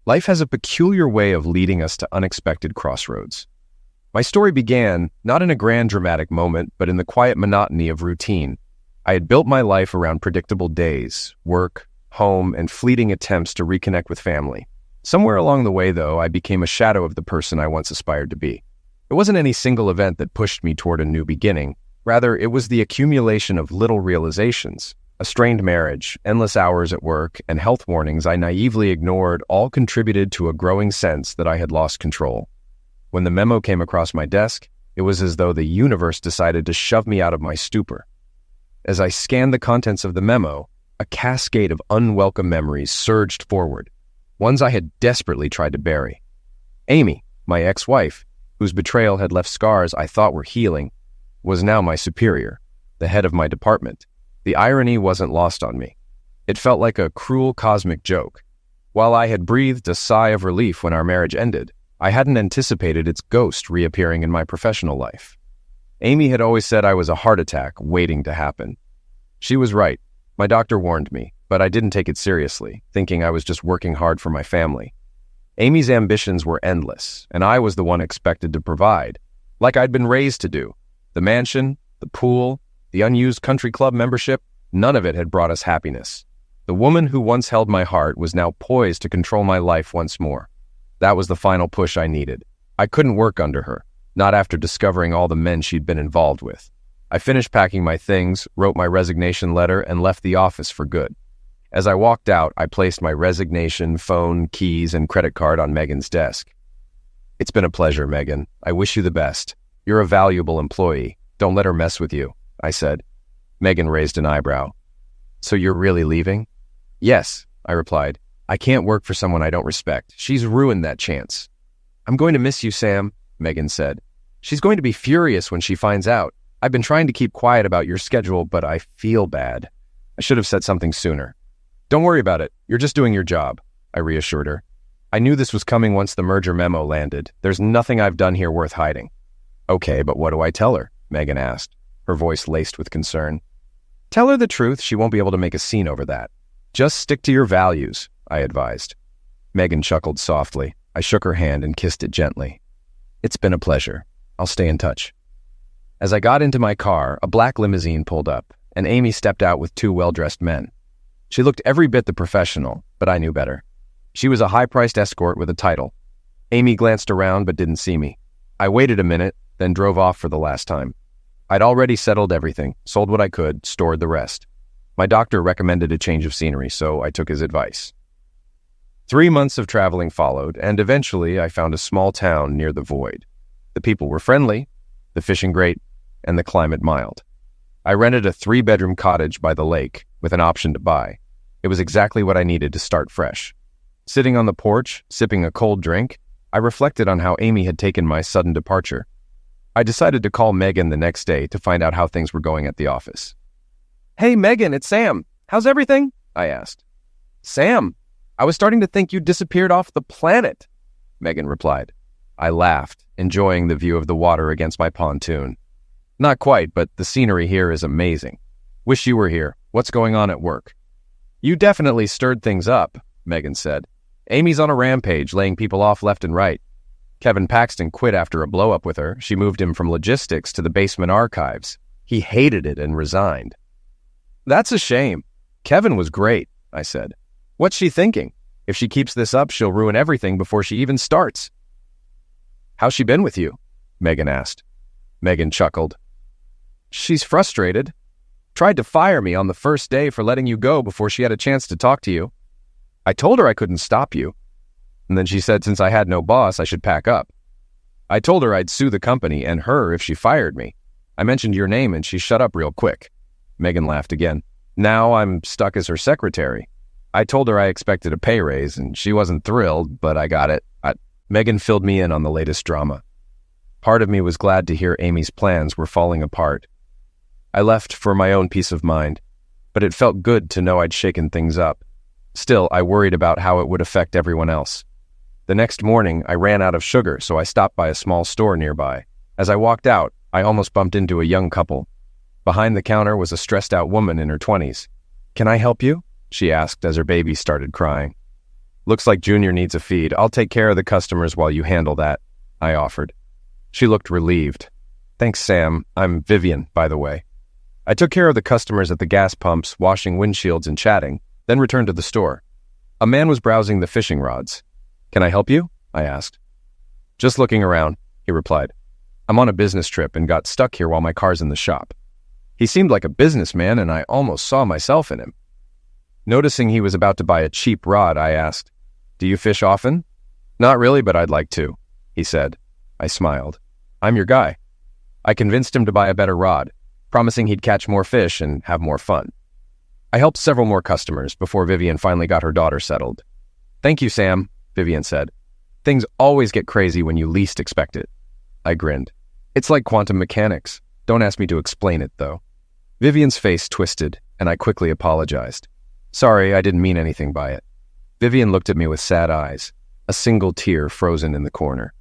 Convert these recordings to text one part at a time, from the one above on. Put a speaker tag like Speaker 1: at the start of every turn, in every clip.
Speaker 1: Life has a peculiar way of leading us to unexpected crossroads. My story began not in a grand dramatic moment, but in the quiet monotony of routine. I had built my life around predictable days, work, home, and fleeting attempts to reconnect with family. Somewhere along the way, though, I became a shadow of the person I once aspired to be. It wasn't any single event that pushed me toward a new beginning. Rather, it was the accumulation of little realizations. A strained marriage, endless hours at work, and health warnings I naively ignored all contributed to a growing sense that I had lost control. When the memo came across my desk, it was as though the universe decided to shove me out of my stupor. As I scanned the contents of the memo, a cascade of unwelcome memories surged forward, ones I had desperately tried to bury. Amy, my ex-wife, whose betrayal had left scars I thought were healing, was now my superior, the head of my department. The irony wasn't lost on me. It felt like a cruel cosmic joke. While I had breathed a sigh of relief when our marriage ended, I hadn't anticipated its ghost reappearing in my professional life. Amy had always said I was a heart attack waiting to happen. She was right. My doctor warned me, but I didn't take it seriously, thinking I was just working hard for my family. Amy's ambitions were endless, and I was the one expected to provide, like I'd been raised to do. The mansion, the pool, the unused country club membership, none of it had brought us happiness. The woman who once held my heart was now poised to control my life once more. That was the final push I needed. I couldn't work under her, not after discovering all the men she'd been involved with. I finished packing my things, wrote my resignation letter, and left the office for good. As I walked out, I placed my resignation, phone, keys, and credit card on Megan's desk. "It's been a pleasure, Megan. I wish you the best. You're a valuable employee. Don't let her mess with you," I said. Megan raised an eyebrow. "So you're really leaving?" "Yes," I replied. "I can't work for someone I don't respect. She's ruined that chance." "I'm going to miss you, Sam," Megan said. "She's going to be furious when she finds out. I've been trying to keep quiet about your schedule, but I feel bad. I should have said something sooner." "Don't worry about it. You're just doing your job," I reassured her. I knew this was coming once the merger memo landed. There's nothing I've done here worth hiding. "Okay, but what do I tell her?" Megan asked, her voice laced with concern. "Tell her the truth. She won't be able to make a scene over that. Just stick to your values," I advised. Megan chuckled softly. I shook her hand and kissed it gently. "It's been a pleasure. I'll stay in touch." As I got into my car, a black limousine pulled up, and Amy stepped out with two well-dressed men. She looked every bit the professional, but I knew better. She was a high-priced escort with a title. Amy glanced around but didn't see me. I waited a minute, then drove off for the last time. I'd already settled everything, sold what I could, stored the rest. My doctor recommended a change of scenery, so I took his advice. 3 months of traveling followed, and eventually I found a small town near the void. The people were friendly, the fishing great, and the climate mild. I rented a 3-bedroom cottage by the lake with an option to buy. It was exactly what I needed to start fresh. Sitting on the porch, sipping a cold drink, I reflected on how Amy had taken my sudden departure. I decided to call Megan the next day to find out how things were going at the office. "Hey, Megan, it's Sam. How's everything?" I asked. "Sam, I was starting to think you disappeared off the planet," Megan replied. I laughed, enjoying the view of the water against my pontoon. "Not quite, but the scenery here is amazing. Wish you were here. What's going on at work?" "You definitely stirred things up," Megan said. "Amy's on a rampage, laying people off left and right. Kevin Paxton quit after a blow-up with her. She moved him from logistics to the basement archives. He hated it and resigned." "That's a shame. Kevin was great," I said. "What's she thinking? If she keeps this up, she'll ruin everything before she even starts." "How's she been with you?" Megan asked. Megan chuckled. "She's frustrated. Tried to fire me on the first day for letting you go before she had a chance to talk to you. I told her I couldn't stop you. And then she said since I had no boss, I should pack up. I told her I'd sue the company and her if she fired me. I mentioned your name and she shut up real quick." Megan laughed again. "Now I'm stuck as her secretary. I told her I expected a pay raise and she wasn't thrilled, but I got it." Megan filled me in on the latest drama. Part of me was glad to hear Amy's plans were falling apart. I left for my own peace of mind, but it felt good to know I'd shaken things up. Still, I worried about how it would affect everyone else. The next morning, I ran out of sugar, so I stopped by a small store nearby. As I walked out, I almost bumped into a young couple. Behind the counter was a stressed-out woman in her 20s. "Can I help you?" she asked as her baby started crying. Looks like Junior needs a feed. I'll take care of the customers while you handle that, I offered. She looked relieved. Thanks, Sam. I'm Vivian, by the way. I took care of the customers at the gas pumps, washing windshields and chatting, then returned to the store. A man was browsing the fishing rods. Can I help you? I asked. Just looking around, he replied. I'm on a business trip and got stuck here while my car's in the shop. He seemed like a businessman, and I almost saw myself in him. Noticing he was about to buy a cheap rod, I asked, Do you fish often? Not really, but I'd like to, he said. I smiled. I'm your guy. I convinced him to buy a better rod, promising he'd catch more fish and have more fun. I helped several more customers before Vivian finally got her daughter settled. Thank you, Sam, Vivian said. Things always get crazy when you least expect it. I grinned. It's like quantum mechanics. Don't ask me to explain it, though. Vivian's face twisted, and I quickly apologized. Sorry, I didn't mean anything by it. Vivian looked at me with sad eyes, a single tear frozen in the corner.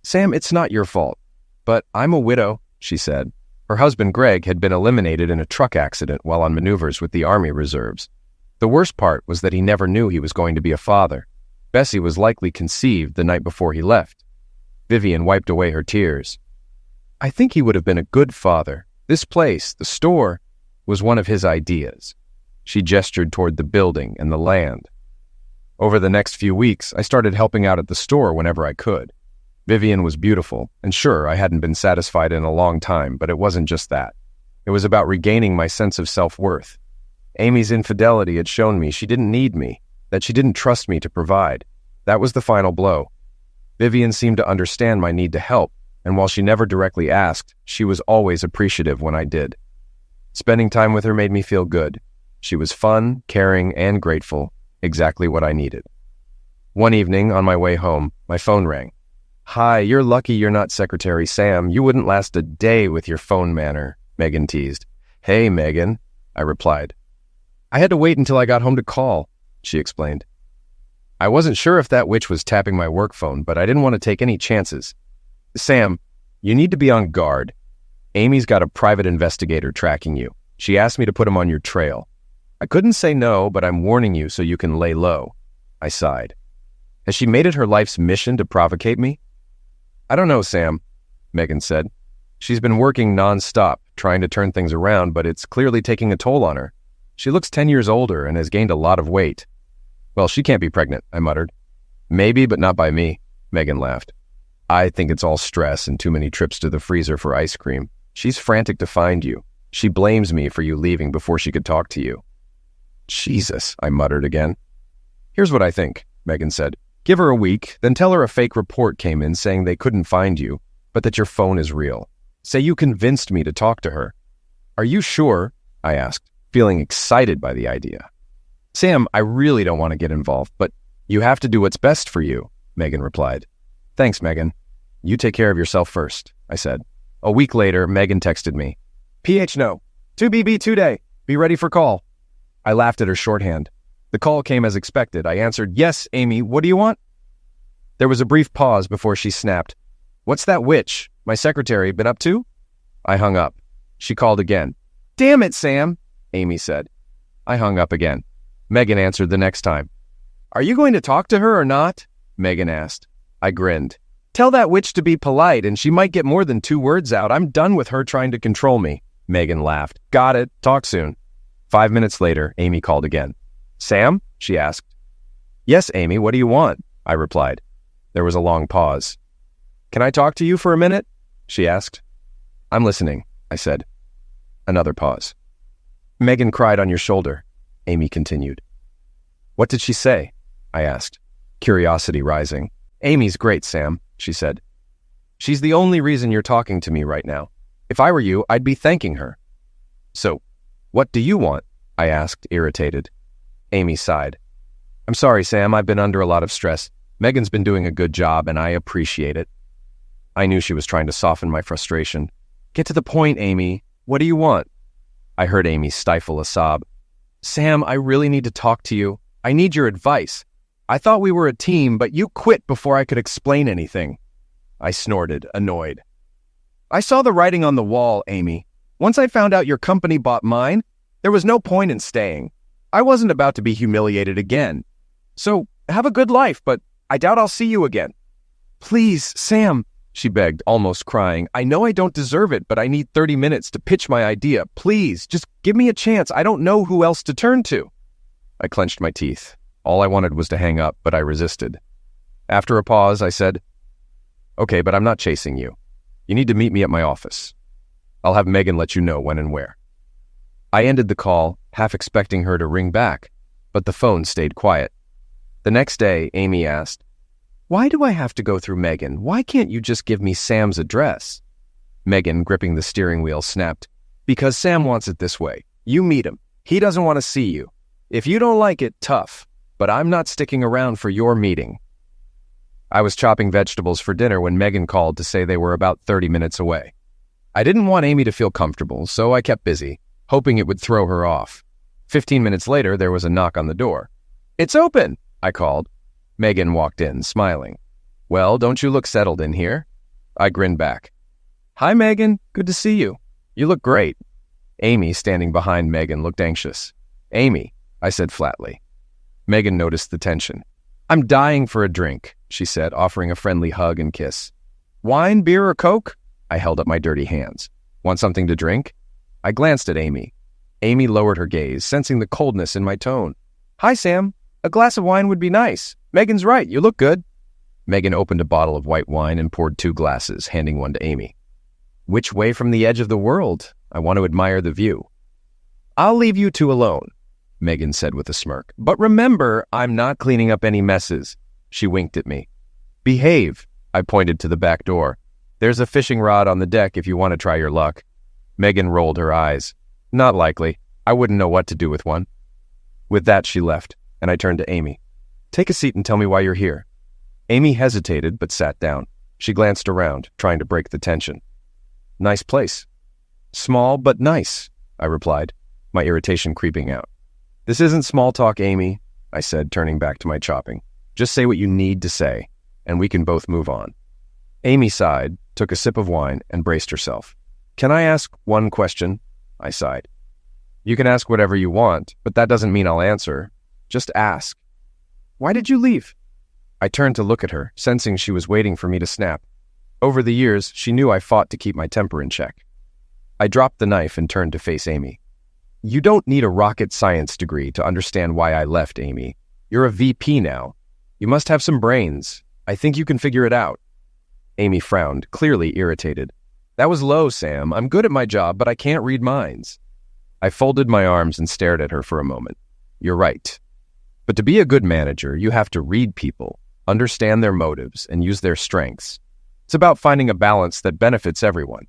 Speaker 1: Sam, it's not your fault. But I'm a widow, she said. Her husband, Greg, had been eliminated in a truck accident while on maneuvers with the Army Reserves. The worst part was that he never knew he was going to be a father. Bessie was likely conceived the night before he left. Vivian wiped away her tears. I think he would have been a good father. This place, the store, was one of his ideas. She gestured toward the building and the land. Over the next few weeks, I started helping out at the store whenever I could. Vivian was beautiful, and sure, I hadn't been satisfied in a long time, but it wasn't just that. It was about regaining my sense of self-worth. Amy's infidelity had shown me she didn't need me, that she didn't trust me to provide. That was the final blow. Vivian seemed to understand my need to help, and while she never directly asked, she was always appreciative when I did. Spending time with her made me feel good. She was fun, caring, and grateful, exactly what I needed. One evening, on my way home, my phone rang. Hi, you're lucky you're not Secretary Sam. You wouldn't last a day with your phone manner, Megan teased. Hey, Megan, I replied. I had to wait until I got home to call, she explained. I wasn't sure if that witch was tapping my work phone, but I didn't want to take any chances. Sam, you need to be on guard. Amy's got a private investigator tracking you. She asked me to put him on your trail. I couldn't say no, but I'm warning you so you can lay low. I sighed. Has she made it her life's mission to provocate me? I don't know, Sam, Megan said. She's been working nonstop, trying to turn things around, but it's clearly taking a toll on her. She looks 10 years older and has gained a lot of weight. Well, she can't be pregnant, I muttered. Maybe, but not by me, Megan laughed. I think it's all stress and too many trips to the freezer for ice cream. She's frantic to find you. She blames me for you leaving before she could talk to you. Jesus, I muttered again. Here's what I think, Megan said. Give her a week, then tell her a fake report came in saying they couldn't find you, but that your phone is real. Say you convinced me to talk to her. Are you sure? I asked, feeling excited by the idea. Sam, I really don't want to get involved, but you have to do what's best for you, Megan replied. Thanks, Megan. You take care of yourself first, I said. A week later, Megan texted me. PH no. 2BB today. Be ready for call. I laughed at her shorthand. The call came as expected. I answered, Yes, Amy, what do you want? There was a brief pause before she snapped. What's that witch, my secretary, been up to? I hung up. She called again. Damn it, Sam, Amy said. I hung up again. Megan answered the next time. Are you going to talk to her or not? Megan asked. I grinned. Tell that witch to be polite and she might get more than 2 words out. I'm done with her trying to control me. Megan laughed. Got it. Talk soon. 5 minutes later, Amy called again. Sam? She asked. Yes, Amy, what do you want? I replied. There was a long pause. Can I talk to you for a minute? She asked. I'm listening, I said. Another pause. Megan cried on your shoulder, Amy continued. What did she say? I asked, curiosity rising. Amy's great, Sam, she said. She's the only reason you're talking to me right now. If I were you, I'd be thanking her. So, what do you want? I asked, irritated. Amy sighed. I'm sorry, Sam, I've been under a lot of stress. Megan's been doing a good job, and I appreciate it. I knew she was trying to soften my frustration. Get to the point, Amy. What do you want? I heard Amy stifle a sob. Sam, I really need to talk to you. I need your advice. I thought we were a team, but you quit before I could explain anything. I snorted, annoyed. I saw the writing on the wall, Amy. Once I found out your company bought mine, there was no point in staying. I wasn't about to be humiliated again. So, Have a good life, but I doubt I'll see you again." "Please, Sam," she begged, almost crying. "I know I don't deserve it, but I need 30 minutes to pitch my idea. Please, just give me a chance. I don't know who else to turn to." I clenched my teeth. All I wanted was to hang up, but I resisted. After a pause, I said, "Okay, but I'm not chasing you. You need to meet me at my office. I'll have Megan let you know when and where." I ended the call, half expecting her to ring back, but the phone stayed quiet. The next day, Amy asked, "Why do I have to go through Megan? Why can't you just give me Sam's address?" Megan, gripping the steering wheel, snapped, "Because Sam wants it this way. You meet him. He doesn't want to see you. If you don't like it, tough. But I'm not sticking around for your meeting." I was chopping vegetables for dinner when Megan called to say they were about 30 minutes away. I didn't want Amy to feel comfortable, so I kept busy, hoping it would throw her off. 15 minutes later, there was a knock on the door. "It's open," I called. Megan walked in, smiling. "Well, don't you look settled in here?" I grinned back. "Hi, Megan. Good to see you. You look great." Amy, standing behind Megan, looked anxious. "Amy," I said flatly. Megan noticed the tension. "I'm dying for a drink," she said, offering a friendly hug and kiss. "Wine, beer, or Coke?" I held up my dirty hands. "Want something to drink?" I glanced at Amy. Amy lowered her gaze, sensing the coldness in my tone. "Hi, Sam. A glass of wine would be nice. Megan's right. You look good." Megan opened a bottle of white wine and poured 2 glasses, handing one to Amy. "Which way from the edge of the world? I want to admire the view." "I'll leave you two alone," Megan said with a smirk. "But remember, I'm not cleaning up any messes." She winked at me. "Behave," I pointed to the back door. "There's a fishing rod on the deck if you want to try your luck." Megan rolled her eyes. "Not likely. I wouldn't know what to do with one." With that, she left, and I turned to Amy. "Take a seat and tell me why you're here." Amy hesitated, but sat down. She glanced around, trying to break the tension. "Nice place." "Small, but nice," I replied, my irritation creeping out. "This isn't small talk, Amy," I said, turning back to my chopping. "Just say what you need to say, and we can both move on." Amy sighed, took a sip of wine, and braced herself. "Can I ask one question?" I sighed. "You can ask whatever you want, but that doesn't mean I'll answer. Just ask." "Why did you leave?" I turned to look at her, sensing she was waiting for me to snap. Over the years, she knew I fought to keep my temper in check. I dropped the knife and turned to face Amy. "You don't need a rocket science degree to understand why I left, Amy. You're a VP now. You must have some brains. I think you can figure it out." Amy frowned, clearly irritated. "That was low, Sam. I'm good at my job, but I can't read minds." I folded my arms and stared at her for a moment. "You're right. But to be a good manager, you have to read people, understand their motives, and use their strengths. It's about finding a balance that benefits everyone."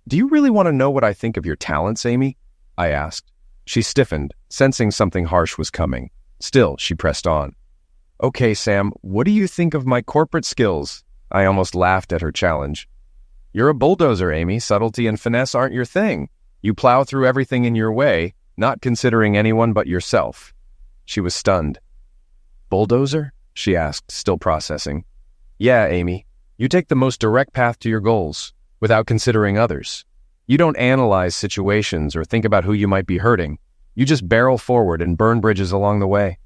Speaker 1: "Do you really want to know what I think of your talents, Amy?" I asked. She stiffened, sensing something harsh was coming. Still, she pressed on. "Okay, Sam, what do you think of my corporate skills?" I almost laughed at her challenge. "You're a bulldozer, Amy. Subtlety and finesse aren't your thing. You plow through everything in your way, not considering anyone but yourself." She was stunned. "Bulldozer?" she asked, still processing. "Yeah, Amy. You take the most direct path to your goals, without considering others. You don't analyze situations or think about who you might be hurting. You just barrel forward and burn bridges along the way."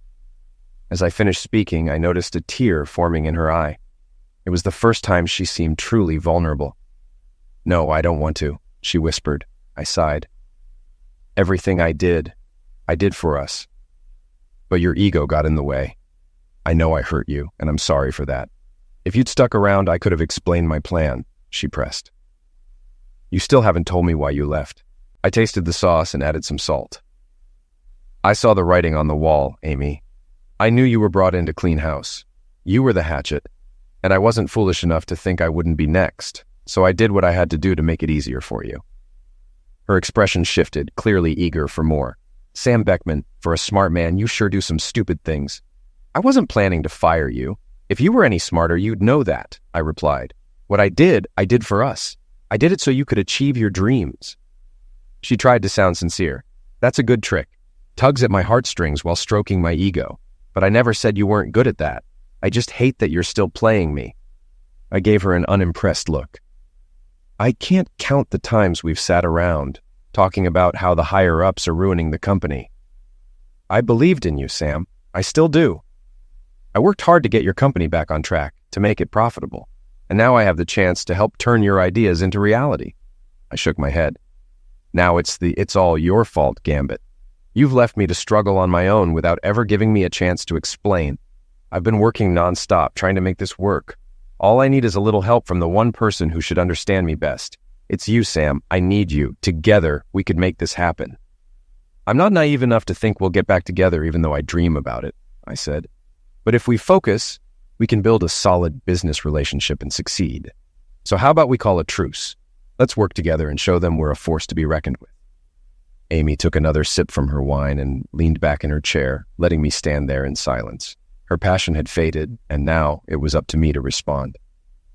Speaker 1: As I finished speaking, I noticed a tear forming in her eye. It was the first time she seemed truly vulnerable. "No, I don't want to," she whispered. I sighed. "Everything I did for us. But your ego got in the way. I know I hurt you, and I'm sorry for that. If you'd stuck around, I could have explained my plan," she pressed. "You still haven't told me why you left." I tasted the sauce and added some salt. "I saw the writing on the wall, Amy. I knew you were brought in to clean house. You were the hatchet, and I wasn't foolish enough to think I wouldn't be next, so I did what I had to do to make it easier for you." Her expression shifted, clearly eager for more. "Sam Beckman, for a smart man, you sure do some stupid things." "I wasn't planning to fire you. If you were any smarter, you'd know that," I replied. "What I did for us. I did it so you could achieve your dreams." She tried to sound sincere. "That's a good trick. Tugs at my heartstrings while stroking my ego. But I never said you weren't good at that. I just hate that you're still playing me." I gave her an unimpressed look. "I can't count the times we've sat around, talking about how the higher-ups are ruining the company. I believed in you, Sam. I still do. I worked hard to get your company back on track, to make it profitable, and now I have the chance to help turn your ideas into reality. I shook my head. Now it's the "it's all your fault" gambit. You've left me to struggle on my own without ever giving me a chance to explain. I've been working nonstop trying to make this work. All I need is a little help from the one person who should understand me best. It's you, Sam. I need you. Together, we could make this happen. I'm not naive enough to think we'll get back together even though I dream about it, I said. But if we focus, we can build a solid business relationship and succeed. So how about we call a truce? Let's work together and show them we're a force to be reckoned with. Amy took another sip from her wine and leaned back in her chair, letting me stand there in silence. Her passion had faded, and now it was up to me to respond.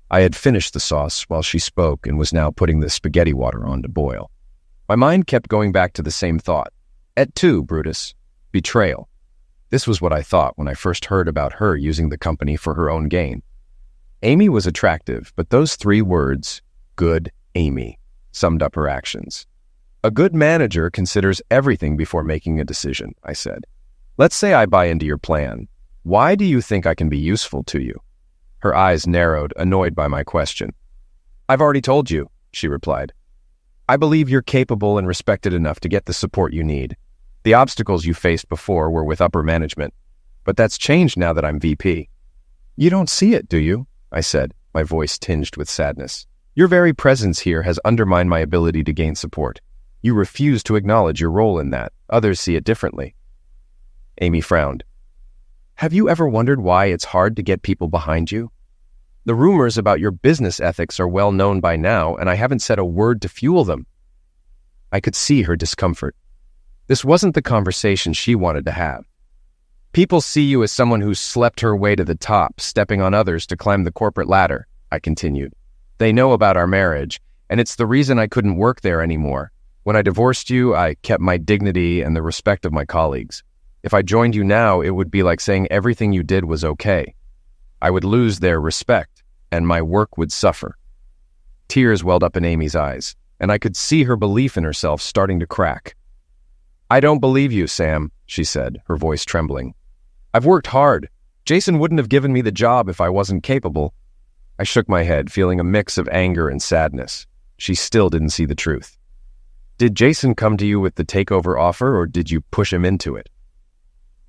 Speaker 1: I had finished the sauce while she spoke and was now putting the spaghetti water on to boil. My mind kept going back to the same thought. Et tu, Brutus. Betrayal. This was what I thought when I first heard about her using the company for her own gain. Amy was attractive, but those 3 words, good Amy, summed up her actions. A good manager considers everything before making a decision, I said. Let's say I buy into your plan. Why do you think I can be useful to you? Her eyes narrowed, annoyed by my question. I've already told you, she replied. I believe you're capable and respected enough to get the support you need. The obstacles you faced before were with upper management, but that's changed now that I'm VP. You don't see it, do you? I said, my voice tinged with sadness. Your very presence here has undermined my ability to gain support. You refuse to acknowledge your role in that. Others see it differently. Amy frowned. Have you ever wondered why it's hard to get people behind you? The rumors about your business ethics are well known by now, and I haven't said a word to fuel them. I could see her discomfort. This wasn't the conversation she wanted to have. People see you as someone who slept her way to the top, stepping on others to climb the corporate ladder, I continued. They know about our marriage, and it's the reason I couldn't work there anymore. When I divorced you, I kept my dignity and the respect of my colleagues. If I joined you now, it would be like saying everything you did was okay. I would lose their respect, and my work would suffer. Tears welled up in Amy's eyes, and I could see her belief in herself starting to crack. I don't believe you, Sam, she said, her voice trembling. I've worked hard. Jason wouldn't have given me the job if I wasn't capable. I shook my head, feeling a mix of anger and sadness. She still didn't see the truth. Did Jason come to you with the takeover offer, or did you push him into it?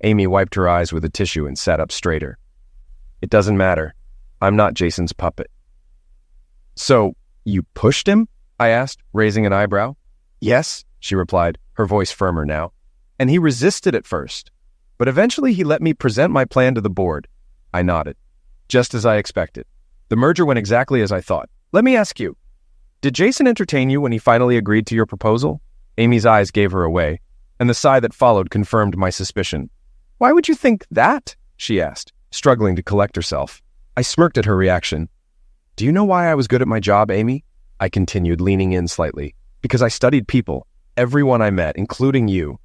Speaker 1: Amy wiped her eyes with a tissue and sat up straighter. It doesn't matter. I'm not Jason's puppet. So, you pushed him? I asked, raising an eyebrow. Yes, she replied, her voice firmer now. And he resisted at first. But eventually he let me present my plan to the board. I nodded. Just as I expected. The merger went exactly as I thought. Let me ask you, did Jason entertain you when he finally agreed to your proposal? Amy's eyes gave her away, and the sigh that followed confirmed my suspicion. Why would you think that? She asked, struggling to collect herself. I smirked at her reaction. Do you know why I was good at my job, Amy? I continued, leaning in slightly. Because I studied people, everyone I met, including you.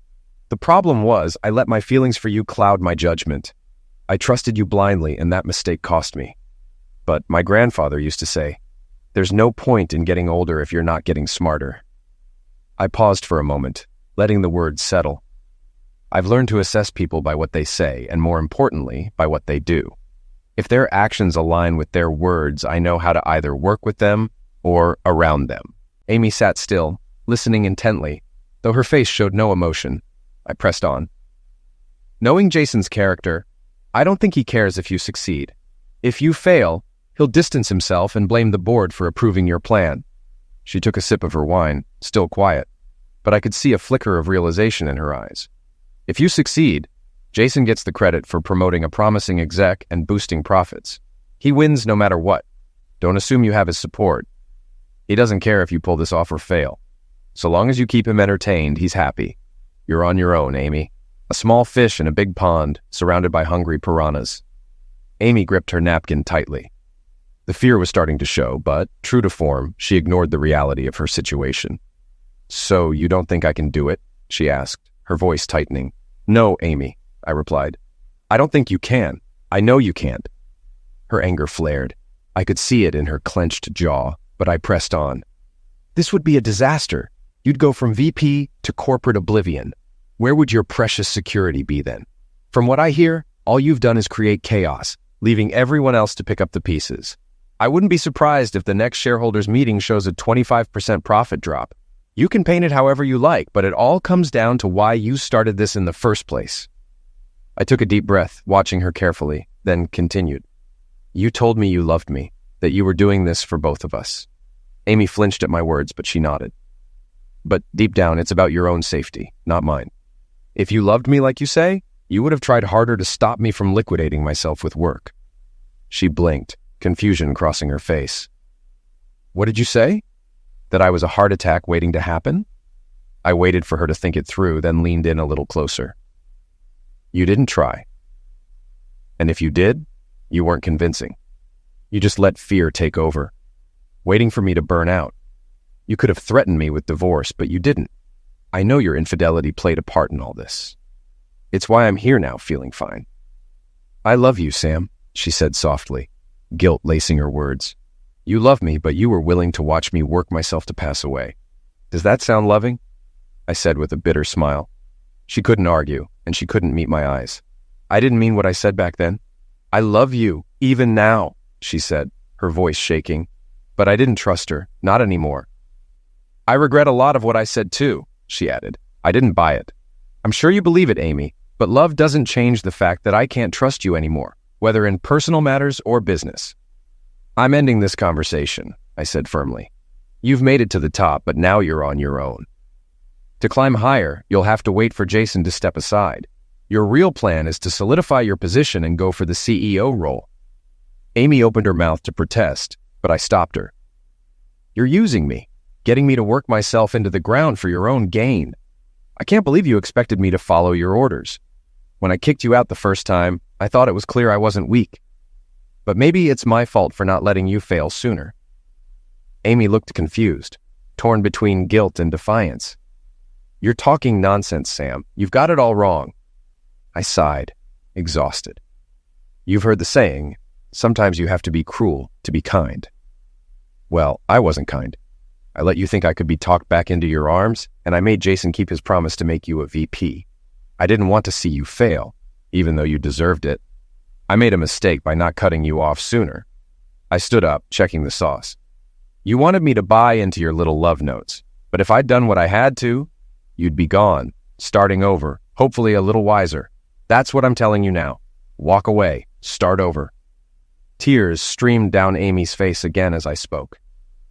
Speaker 1: The problem was, I let my feelings for you cloud my judgment. I trusted you blindly, and that mistake cost me. But my grandfather used to say, there's no point in getting older if you're not getting smarter. I paused for a moment, letting the words settle. I've learned to assess people by what they say, and more importantly, by what they do. If their actions align with their words, I know how to either work with them or around them. Amy sat still, listening intently, though her face showed no emotion. I pressed on. Knowing Jason's character, I don't think he cares if you succeed. If you fail, he'll distance himself and blame the board for approving your plan. She took a sip of her wine, still quiet, but I could see a flicker of realization in her eyes. If you succeed, Jason gets the credit for promoting a promising exec and boosting profits. He wins no matter what. Don't assume you have his support. He doesn't care if you pull this off or fail. So long as you keep him entertained, he's happy. You're on your own, Amy. A small fish in a big pond, surrounded by hungry piranhas. Amy gripped her napkin tightly. The fear was starting to show, but, true to form, she ignored the reality of her situation. So you don't think I can do it? She asked, her voice tightening. No, Amy, I replied. I don't think you can. I know you can't. Her anger flared. I could see it in her clenched jaw, but I pressed on. This would be a disaster. You'd go from VP to corporate oblivion. Where would your precious security be then? From what I hear, All you've done is create chaos, leaving everyone else to pick up the pieces. I wouldn't be surprised if the next shareholders meeting shows a 25% profit drop. You can paint it however you like, but it all comes down to why you started this in the first place. I took a deep breath, watching her carefully, then continued. You told me you loved me, that you were doing this for both of us. Amy flinched at my words, but she nodded. But deep down, it's about your own safety, not mine. If you loved me like you say, you would have tried harder to stop me from liquidating myself with work. She blinked, confusion crossing her face. What did you say? That I was a heart attack waiting to happen? I waited for her to think it through, then leaned in a little closer. You didn't try. And if you did, you weren't convincing. You just let fear take over, waiting for me to burn out. You could have threatened me with divorce, but you didn't. I know your infidelity played a part in all this. It's why I'm here now, feeling fine. I love you, Sam, she said softly, guilt lacing her words. You love me, but you were willing to watch me work myself to pass away. Does that sound loving? I said with a bitter smile. She couldn't argue, and she couldn't meet my eyes. I didn't mean what I said back then. I love you, even now, she said, her voice shaking. But I didn't trust her, not anymore. I regret a lot of what I said too, she added. I didn't buy it. I'm sure you believe it, Amy, but love doesn't change the fact that I can't trust you anymore, whether in personal matters or business. I'm ending this conversation, I said firmly. You've made it to the top, but now you're on your own. To climb higher, you'll have to wait for Jason to step aside. Your real plan is to solidify your position and go for the CEO role. Amy opened her mouth to protest, but I stopped her. You're using me, getting me to work myself into the ground for your own gain. I can't believe you expected me to follow your orders. When I kicked you out the first time, I thought it was clear I wasn't weak. But maybe it's my fault for not letting you fail sooner. Amy looked confused, torn between guilt and defiance. You're talking nonsense, Sam. You've got it all wrong. I sighed, exhausted. You've heard the saying, sometimes you have to be cruel to be kind. Well, I wasn't kind. I let you think I could be talked back into your arms, and I made Jason keep his promise to make you a VP. I didn't want to see you fail, even though you deserved it. I made a mistake by not cutting you off sooner. I stood up, checking the sauce. You wanted me to buy into your little love notes, but if I'd done what I had to, you'd be gone, starting over, hopefully a little wiser. That's what I'm telling you now. Walk away, start over. Tears streamed down Amy's face again as I spoke.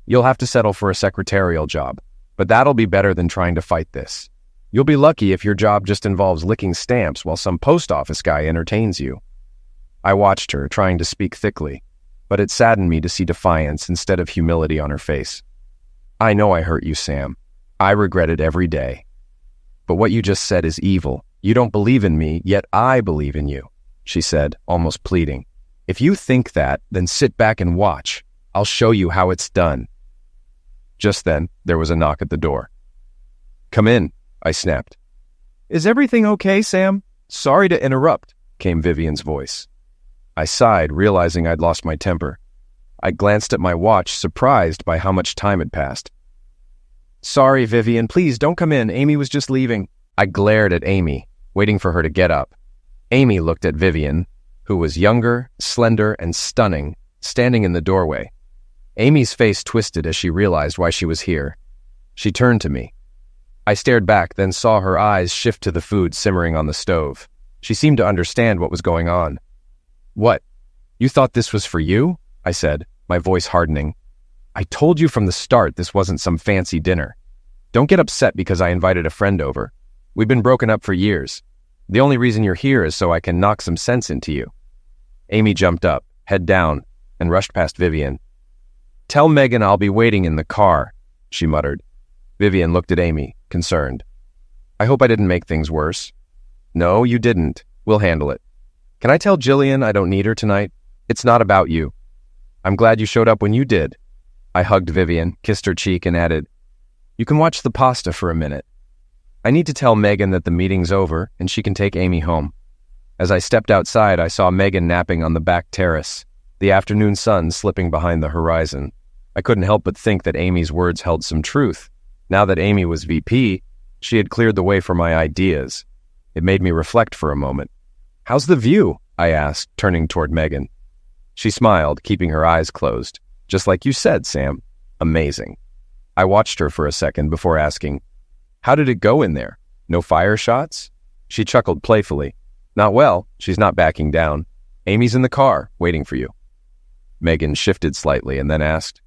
Speaker 1: You'll have to settle for a secretarial job, but that'll be better than trying to fight this. You'll be lucky if your job just involves licking stamps while some post office guy entertains you. I watched her, trying to speak thickly, but it saddened me to see defiance instead of humility on her face. I know I hurt you, Sam. I regret it every day. But what you just said is evil. You don't believe in me, yet I believe in you, she said, almost pleading. If you think that, then sit back and watch. I'll show you how it's done. Just then, there was a knock at the door. Come in, I snapped. Is everything okay, Sam? Sorry to interrupt, came Vivian's voice. I sighed, realizing I'd lost my temper. I glanced at my watch, surprised by how much time had passed. Sorry, Vivian, please don't come in. Amy was just leaving. I glared at Amy, waiting for her to get up. Amy looked at Vivian, who was younger, slender, and stunning, standing in the doorway. Amy's face twisted as she realized why she was here. She turned to me. I stared back, then saw her eyes shift to the food simmering on the stove. She seemed to understand what was going on. What? You thought this was for you? I said, my voice hardening. I told you from the start this wasn't some fancy dinner. Don't get upset because I invited a friend over. We've been broken up for years. The only reason you're here is so I can knock some sense into you. Amy jumped up, head down, and rushed past Vivian. Tell Megan I'll be waiting in the car, she muttered. Vivian looked at Amy, concerned. I hope I didn't make things worse. No, you didn't. We'll handle it. Can I tell Jillian I don't need her tonight? It's not about you. I'm glad you showed up when you did. I hugged Vivian, kissed her cheek, and added, You can watch the pasta for a minute. I need to tell Megan that the meeting's over and she can take Amy home. As I stepped outside, I saw Megan napping on the back terrace, the afternoon sun slipping behind the horizon. I couldn't help but think that Amy's words held some truth. Now that Amy was VP, she had cleared the way for my ideas. It made me reflect for a moment. How's the view? I asked, turning toward Megan. She smiled, keeping her eyes closed. Just like you said, Sam. Amazing. I watched her for a second before asking, "How did it go in there? No fire shots?" She chuckled playfully. "Not well. She's not backing down. Amy's in the car, waiting for you." Megan shifted slightly and then asked,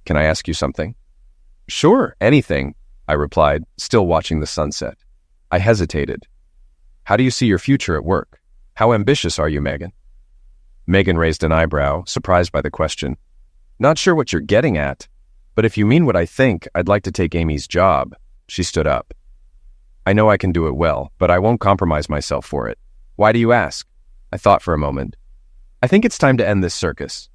Speaker 1: "Can I ask you something?" "Sure, anything," I replied, still watching the sunset. I hesitated. "How do you see your future at work? How ambitious are you, Megan?" Megan raised an eyebrow, surprised by the question. "Not sure what you're getting at, but if you mean what I think, I'd like to take Amy's job." She stood up. "I know I can do it well, but I won't compromise myself for it. Why do you ask?" I thought for a moment. "I think it's time to end this circus.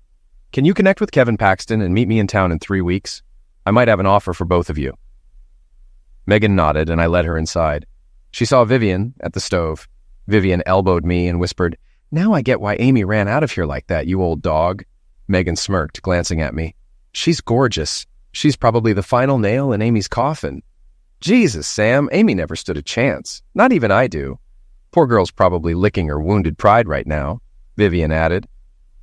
Speaker 1: Can you connect with Kevin Paxton and meet me in town in 3 weeks? I might have an offer for both of you." Megan nodded, and I led her inside. She saw Vivian at the stove. Vivian elbowed me and whispered, "Now I get why Amy ran out of here like that, you old dog." Megan smirked, glancing at me. "She's gorgeous. She's probably the final nail in Amy's coffin." "Jesus, Sam, Amy never stood a chance. Not even I do. Poor girl's probably licking her wounded pride right now," Vivian added.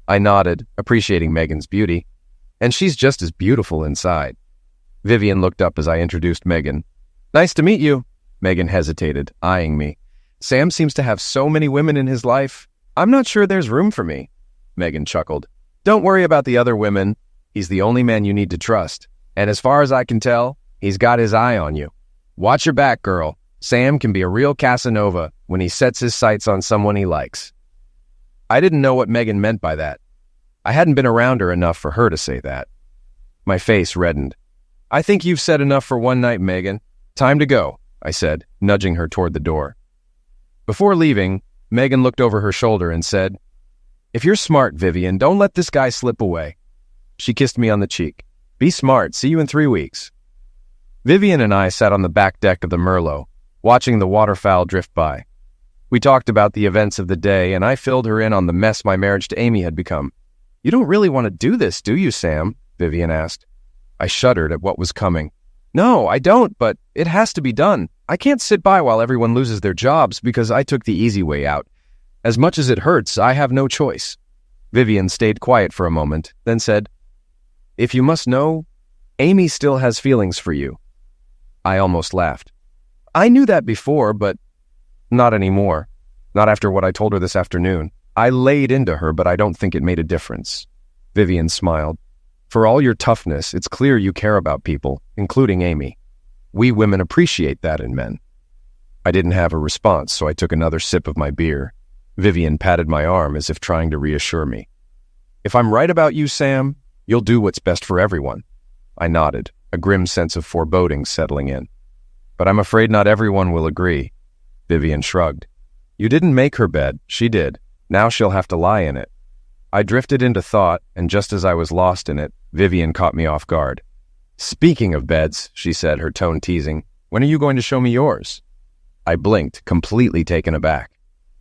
Speaker 1: I nodded, appreciating Megan's beauty. "And she's just as beautiful inside." Vivian looked up as I introduced Megan. "Nice to meet you." Megan hesitated, eyeing me. "Sam seems to have so many women in his life. I'm not sure there's room for me." Megan chuckled. "Don't worry about the other women. He's the only man you need to trust. And as far as I can tell, he's got his eye on you. Watch your back, girl. Sam can be a real Casanova when he sets his sights on someone he likes." I didn't know what Megan meant by that. I hadn't been around her enough for her to say that. My face reddened. "I think you've said enough for one night, Megan. Time to go," I said, nudging her toward the door. Before leaving, Megan looked over her shoulder and said, "If you're smart, Vivian, don't let this guy slip away." She kissed me on the cheek. "Be smart. See you in 3 weeks." Vivian and I sat on the back deck of the Merlot, watching the waterfowl drift by. We talked about the events of the day, and I filled her in on the mess my marriage to Amy had become. "You don't really want to do this, do you, Sam?" Vivian asked. I shuddered at what was coming. "No, I don't, but it has to be done. I can't sit by while everyone loses their jobs because I took the easy way out. As much as it hurts, I have no choice." Vivian stayed quiet for a moment, then said, "If you must know, Amy still has feelings for you." I almost laughed. "I knew that before, but not anymore. Not after what I told her this afternoon. I laid into her, but I don't think it made a difference." Vivian smiled. "For all your toughness, it's clear you care about people, including Amy. We women appreciate that in men." I didn't have a response, so I took another sip of my beer. Vivian patted my arm as if trying to reassure me. "If I'm right about you, Sam, you'll do what's best for everyone." I nodded, a grim sense of foreboding settling in. "But I'm afraid not everyone will agree." Vivian shrugged. "You didn't make her bed, she did. Now she'll have to lie in it." I drifted into thought, and just as I was lost in it, Vivian caught me off guard. "Speaking of beds," she said, her tone teasing, "when are you going to show me yours?" I blinked, completely taken aback.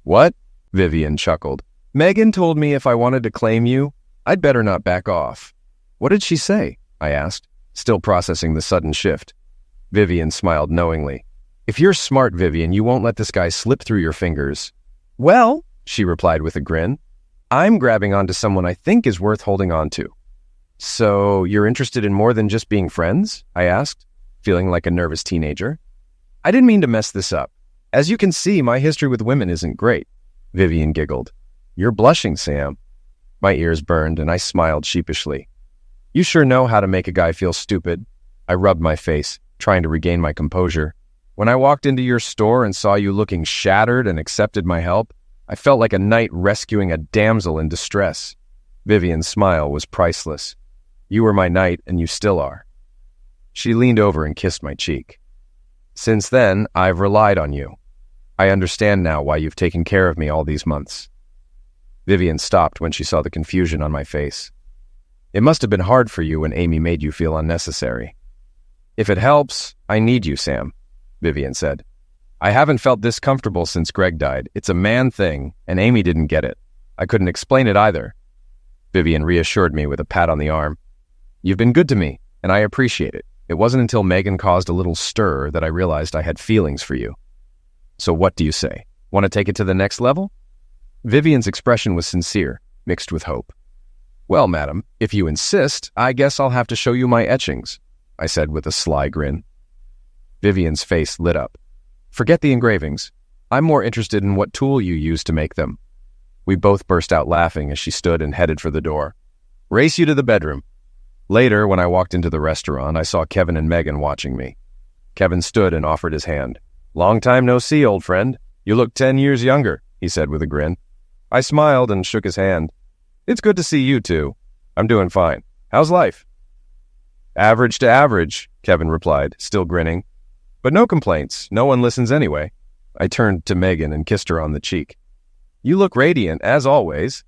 Speaker 1: "What?" Vivian chuckled. "Megan told me if I wanted to claim you, I'd better not back off." "What did she say?" I asked, still processing the sudden shift. Vivian smiled knowingly. "If you're smart, Vivian, you won't let this guy slip through your fingers." "Well," she replied with a grin, "I'm grabbing onto someone I think is worth holding on to." "So you're interested in more than just being friends?" I asked, feeling like a nervous teenager. "I didn't mean to mess this up. As you can see, my history with women isn't great." Vivian giggled. "You're blushing, Sam." My ears burned, and I smiled sheepishly. "You sure know how to make a guy feel stupid." I rubbed my face, trying to regain my composure. "When I walked into your store and saw you looking shattered and accepted my help, I felt like a knight rescuing a damsel in distress." Vivian's smile was priceless. "You were my knight, and you still are." She leaned over and kissed my cheek. "Since then, I've relied on you. I understand now why you've taken care of me all these months." Vivian stopped when she saw the confusion on my face. "It must have been hard for you when Amy made you feel unnecessary." "If it helps, I need you, Sam," Vivian said. "I haven't felt this comfortable since Greg died. It's a man thing, and Amy didn't get it. I couldn't explain it either." Vivian reassured me with a pat on the arm. "You've been good to me, and I appreciate it. It wasn't until Megan caused a little stir that I realized I had feelings for you. So what do you say? Want to take it to the next level?" Vivian's expression was sincere, mixed with hope. "Well, madam, if you insist, I guess I'll have to show you my etchings," I said with a sly grin. Vivian's face lit up. "Forget the engravings. I'm more interested in what tool you use to make them." We both burst out laughing as she stood and headed for the door. "Race you to the bedroom." Later, when I walked into the restaurant, I saw Kevin and Megan watching me. Kevin stood and offered his hand. "Long time no see, old friend. You look 10 years younger," he said with a grin. I smiled and shook his hand. "It's good to see you too. I'm doing fine. How's life?" "Average to average," Kevin replied, still grinning. "But no complaints. No one listens anyway." I turned to Megan and kissed her on the cheek. "You look radiant, as always.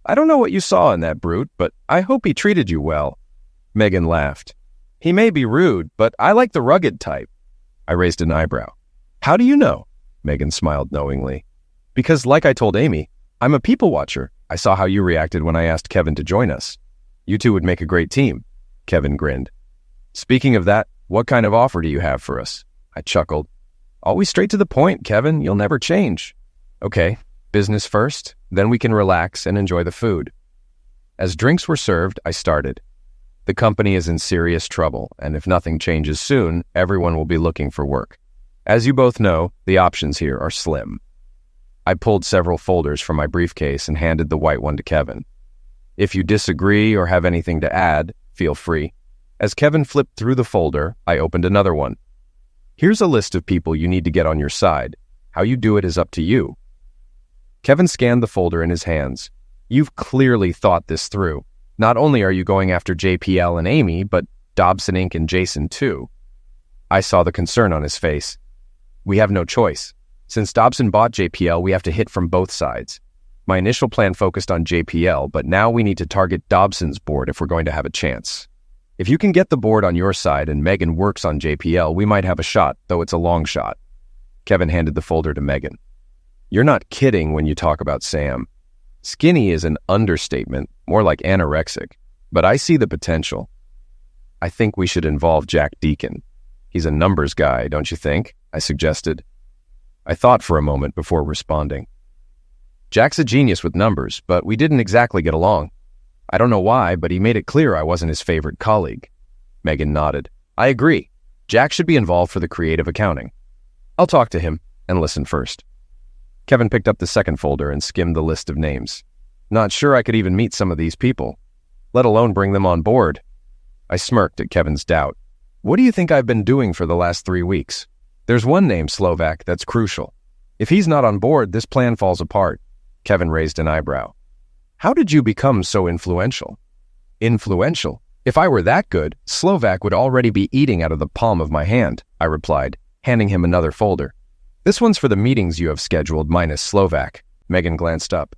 Speaker 1: I don't know what you saw in that brute, but I hope he treated you well." Megan laughed. "He may be rude, but I like the rugged type." I raised an eyebrow. "How do you know?" Megan smiled knowingly. "Because, like I told Amy, I'm a people watcher. I saw how you reacted when I asked Kevin to join us. You two would make a great team." Kevin grinned. "Speaking of that, what kind of offer do you have for us?" I chuckled. "Always straight to the point, Kevin. You'll never change." "Okay, business first, then we can relax and enjoy the food." As drinks were served, I started. The company is in serious trouble, and if nothing changes soon, everyone will be looking for work. As you both know, the options here are slim. I pulled several folders from my briefcase and handed the white one to Kevin. "If you disagree or have anything to add, feel free." As Kevin flipped through the folder, I opened another one. "Here's a list of people you need to get on your side. How you do it is up to you." Kevin scanned the folder in his hands. "You've clearly thought this through. Not only are you going after JPL and Amy, but Dobson Inc. and Jason too." I saw the concern on his face. "We have no choice. Since Dobson bought JPL, we have to hit from both sides. My initial plan focused on JPL, but now we need to target Dobson's board if we're going to have a chance. If you can get the board on your side and Megan works on JPL, we might have a shot, though it's a long shot." Kevin handed the folder to Megan. "You're not kidding when you talk about Sam. Skinny is an understatement, more like anorexic, but I see the potential. I think we should involve Jack Deacon. He's a numbers guy, don't you think?" I suggested. I thought for a moment before responding. "Jack's a genius with numbers, but we didn't exactly get along. I don't know why, but he made it clear I wasn't his favorite colleague." Megan nodded. "I agree. Jack should be involved for the creative accounting. I'll talk to him and listen first." Kevin picked up the second folder and skimmed the list of names. "Not sure I could even meet some of these people, let alone bring them on board." I smirked at Kevin's doubt. "What do you think I've been doing for the last 3 weeks? There's one name, Slovak, that's crucial. If he's not on board, this plan falls apart." Kevin raised an eyebrow. "How did you become so influential?" "Influential? If I were that good, Slovak would already be eating out of the palm of my hand," I replied, handing him another folder. "This one's for the meetings you have scheduled minus Slovak." Megan glanced up.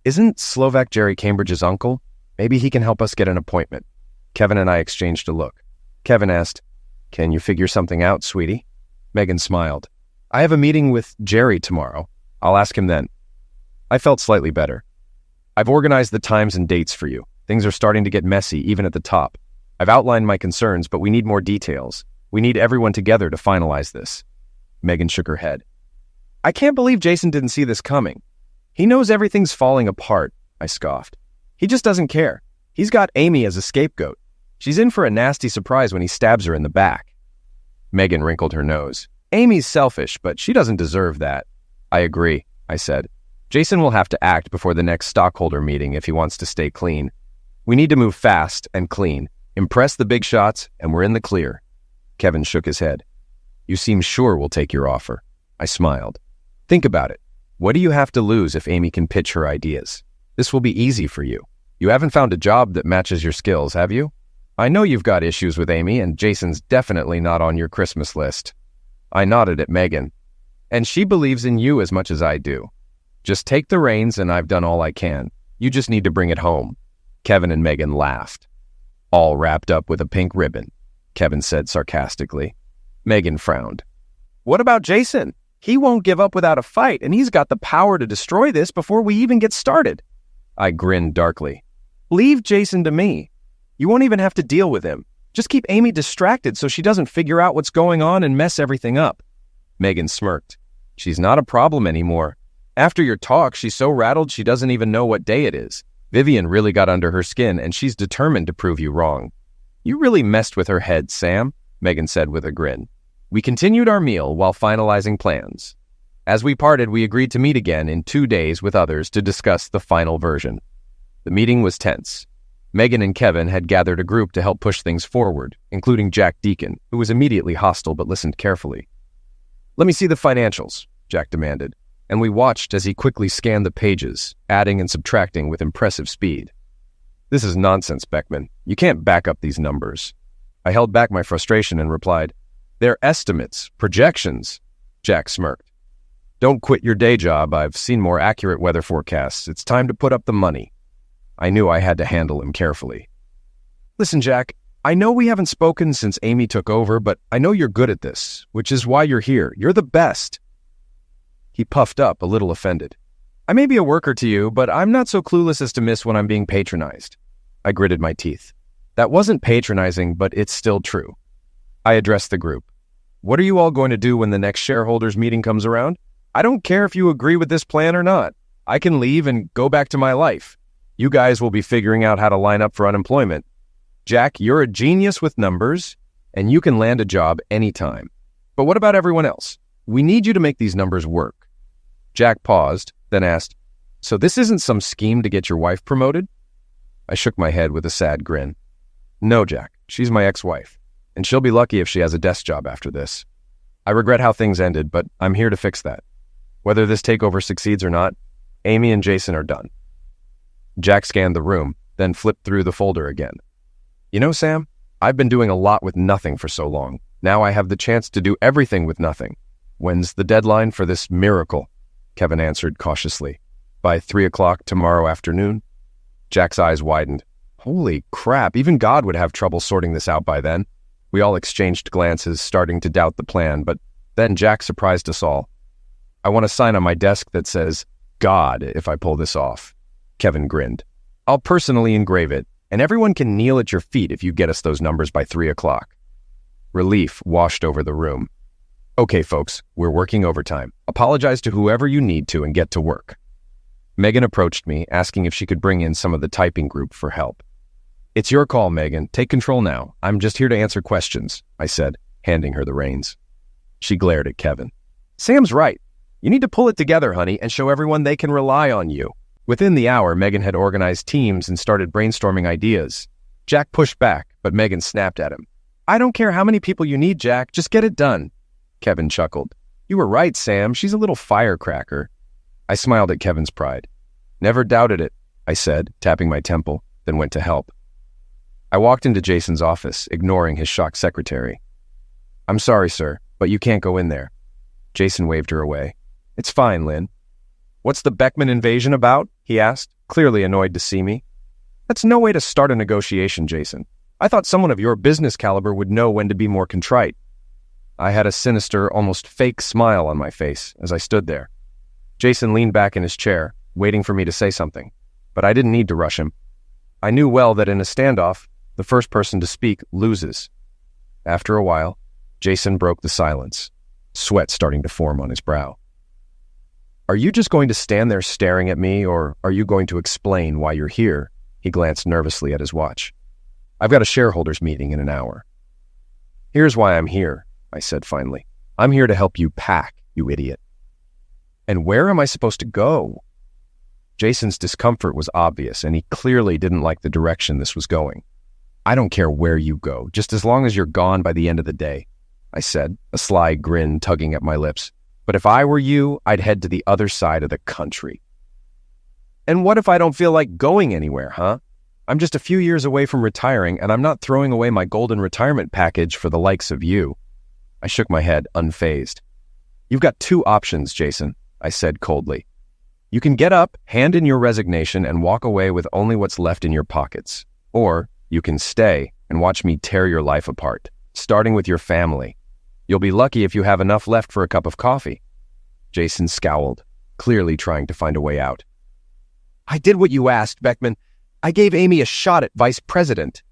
Speaker 1: "Isn't Slovak Jerry Cambridge's uncle? Maybe he can help us get an appointment." Kevin and I exchanged a look. Kevin asked, "Can you figure something out, sweetie?" Megan smiled. "I have a meeting with Jerry tomorrow. I'll ask him then." I felt slightly better. "I've organized the times and dates for you. Things are starting to get messy, even at the top. I've outlined my concerns, but we need more details. We need everyone together to finalize this." Megan shook her head. "I can't believe Jason didn't see this coming. He knows everything's falling apart," I scoffed. "He just doesn't care. He's got Amy as a scapegoat. She's in for a nasty surprise when he stabs her in the back." Megan wrinkled her nose. "Amy's selfish, but she doesn't deserve that." "I agree," I said. "Jason will have to act before the next stockholder meeting if he wants to stay clean. We need to move fast and clean, impress the big shots, and we're in the clear." Kevin shook his head. "You seem sure we'll take your offer." I smiled. "Think about it. What do you have to lose if Amy can pitch her ideas? This will be easy for you. You haven't found a job that matches your skills, have you? I know you've got issues with Amy, and Jason's definitely not on your Christmas list." I nodded at Megan. "And she believes in you as much as I do. Just take the reins and I've done all I can. You just need to bring it home." Kevin and Megan laughed. "All wrapped up with a pink ribbon," Kevin said sarcastically. Megan frowned. "What about Jason? He won't give up without a fight, and he's got the power to destroy this before we even get started." I grinned darkly. "Leave Jason to me. You won't even have to deal with him. Just keep Amy distracted so she doesn't figure out what's going on and mess everything up." Megan smirked. "She's not a problem anymore. After your talk, she's so rattled she doesn't even know what day it is. Vivian really got under her skin, and she's determined to prove you wrong. You really messed with her head, Sam, Megan said with a grin. We continued our meal while finalizing plans. As we parted, we agreed to meet again in 2 days with others to discuss the final version. The meeting was tense. Megan and Kevin had gathered a group to help push things forward, including Jack Deacon, who was immediately hostile but listened carefully. Let me see the financials, Jack demanded, and we watched as he quickly scanned the pages, adding and subtracting with impressive speed. This is nonsense, Beckman. You can't back up these numbers. I held back my frustration and replied, They're estimates, projections. Jack smirked. Don't quit your day job. I've seen more accurate weather forecasts. It's time to put up the money. I knew I had to handle him carefully. Listen, Jack, I know we haven't spoken since Amy took over, but I know you're good at this, which is why you're here. You're the best. He puffed up, a little offended. I may be a worker to you, but I'm not so clueless as to miss when I'm being patronized. I gritted my teeth. That wasn't patronizing, but it's still true. I addressed the group. What are you all going to do when the next shareholders meeting comes around? I don't care if you agree with this plan or not. I can leave and go back to my life. You guys will be figuring out how to line up for unemployment. Jack, you're a genius with numbers, and you can land a job anytime. But what about everyone else? We need you to make these numbers work. Jack paused, then asked, So this isn't some scheme to get your wife promoted? I shook my head with a sad grin. No, Jack, she's my ex-wife, and she'll be lucky if she has a desk job after this. I regret how things ended, but I'm here to fix that. Whether this takeover succeeds or not, Amy and Jason are done. Jack scanned the room, then flipped through the folder again. You know, Sam, I've been doing a lot with nothing for so long. Now I have the chance to do everything with nothing. When's the deadline for this miracle? Kevin answered cautiously. By 3 o'clock tomorrow afternoon? Jack's eyes widened. Holy crap, even God would have trouble sorting this out by then. We all exchanged glances, starting to doubt the plan, but then Jack surprised us all. I want a sign on my desk that says, God, if I pull this off. Kevin grinned. I'll personally engrave it, and everyone can kneel at your feet if you get us those numbers by 3 o'clock. Relief washed over the room. Okay, folks, we're working overtime. Apologize to whoever you need to and get to work. Megan approached me, asking if she could bring in some of the typing group for help. It's your call, Megan. Take control now. I'm just here to answer questions, I said, handing her the reins. She glared at Kevin. Sam's right. You need to pull it together, honey, and show everyone they can rely on you. Within the hour, Megan had organized teams and started brainstorming ideas. Jack pushed back, but Megan snapped at him. I don't care how many people you need, Jack. Just get it done. Kevin chuckled. You were right, Sam. She's a little firecracker. I smiled at Kevin's pride. Never doubted it, I said, tapping my temple, then went to help. I walked into Jason's office, ignoring his shocked secretary. I'm sorry, sir, but you can't go in there. Jason waved her away. It's fine, Lynn. What's the Beckman invasion about? He asked, clearly annoyed to see me. That's no way to start a negotiation, Jason. I thought someone of your business caliber would know when to be more contrite. I had a sinister, almost fake smile on my face as I stood there. Jason leaned back in his chair, waiting for me to say something, but I didn't need to rush him. I knew well that in a standoff, the first person to speak loses. After a while, Jason broke the silence, sweat starting to form on his brow. Are you just going to stand there staring at me, or are you going to explain why you're here? He glanced nervously at his watch. I've got a shareholders meeting in an hour. Here's why I'm here, I said finally. I'm here to help you pack, you idiot. And where am I supposed to go? Jason's discomfort was obvious, and he clearly didn't like the direction this was going. I don't care where you go, just as long as you're gone by the end of the day, I said, a sly grin tugging at my lips. But if I were you, I'd head to the other side of the country. And what if I don't feel like going anywhere, huh? I'm just a few years away from retiring, and I'm not throwing away my golden retirement package for the likes of you. I shook my head, unfazed. You've got 2 options, Jason, I said coldly. You can get up, hand in your resignation, and walk away with only what's left in your pockets. Or you can stay and watch me tear your life apart, starting with your family. You'll be lucky if you have enough left for a cup of coffee. Jason scowled, clearly trying to find a way out. I did what you asked, Beckman. I gave Amy a shot at vice president,